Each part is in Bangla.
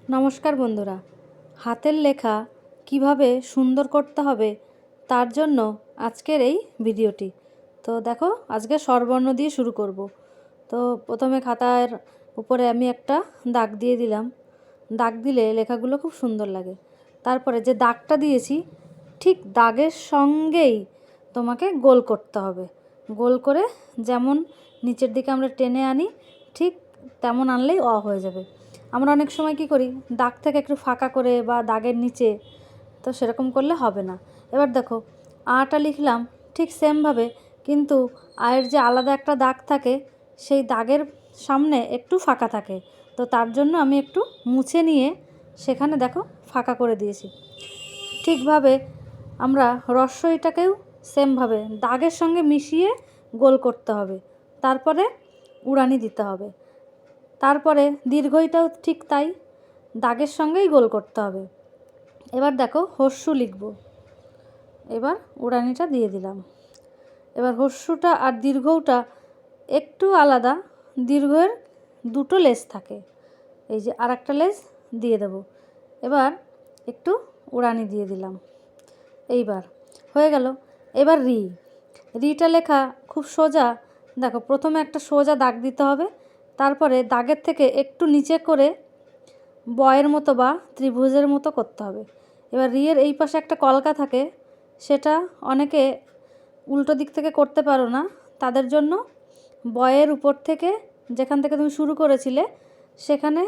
নমস্কার বন্ধুরা, হাতের লেখা কিভাবে সুন্দর করতে হবে তার জন্য আজকের এই ভিডিওটি। তো দেখো, আজকে স্বরবর্ণ দিয়ে শুরু করব। তো প্রথমে খাতার উপরে আমি একটা দাগ দিয়ে দিলাম। দাগ দিলে লেখাগুলো খুব সুন্দর লাগে। তারপরে যে দাগটা দিয়েছি ঠিক দাগের সঙ্গেই তোমাকে গোল করতে হবে। গোল করে যেমন নিচের দিকে আমরা টেনে আনি ঠিক তেমন আনলেই হয়ে যাবে। আমরা অনেক সময় কি করি, দাগ থেকে একটু ফাঁকা করে বা দাগের নিচে, তো সেরকম করলে হবে না। এবার দেখো, আটা লিখলাম ঠিক সেমভাবে, কিন্তু আয়ের যে আলাদা একটা দাগ থাকে সেই দাগের সামনে একটু ফাঁকা থাকে। তো তার জন্য আমি একটু মুছে নিয়ে সেখানে দেখো ফাঁকা করে দিয়েছি। ঠিকভাবে আমরা রস্বইটাকেও সেমভাবে দাগের সঙ্গে মিশিয়ে গোল করতে হবে। তারপরে উড়ানি দিতে হবে। তারপরে দীর্ঘইটাও ঠিক তাই, দাগের সঙ্গেই গোল করতে হবে। এবার দেখো, হস্যু লিখব। এবার উড়ানিটা দিয়ে দিলাম। এবার হস্যুটা আর দীর্ঘটা একটু আলাদা। দীর্ঘের দুটো লেজ থাকে, এই যে আর একটা লেজ দিয়ে দেব। এবার একটু উড়ানি দিয়ে দিলাম। এইবার হয়ে গেল। এবার রিটা লেখা খুব সোজা। দেখো, প্রথমে একটা সোজা দাগ দিতে হবে, তারপরে দাগের থেকে একটু নিচে করে বয়ের মতো বা ত্রিভুজের মতো করতে হবে। এবার রিয়ের এই পাশে একটা কলকা থাকে, সেটা অনেকে উল্টো দিক থেকে করতে পারো না, তাদের জন্য বয়ের উপর থেকে যেখান থেকে তুমি শুরু করেছিলে সেখানে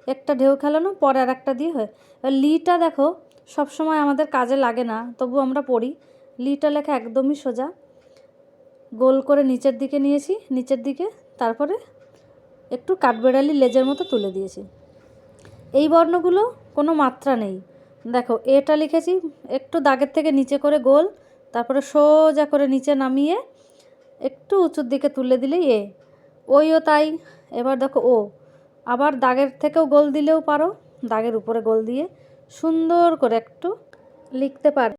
একটা ঢেউ খেলানো, পরে আর একটা দিয়ে হয়। এবার লিটা দেখো সবসময় আমাদের কাজে লাগে না, তবু আমরা পড়ি। লিটা লেখা একদমই সোজা, গোল করে নিচের দিকে নিয়েছি, নিচের দিকে, তারপরে একটু কাঠবেড়ালি লেজের মতো তুলে দিয়েছি। এই বর্ণগুলো কোনো মাত্রা নেই। দেখো, এটা লিখেছি একটু দাগের থেকে নিচে করে গোল, তারপরে সোজা করে নিচে নামিয়ে একটু উঁচুর দিকে তুলে দিলেই ওইও তাই। এবার দেখো, আবার দাগের থেকেও গোল দিলেও পারো, দাগের উপরে গোল দিয়ে সুন্দর করে একটু লিখতে পারো।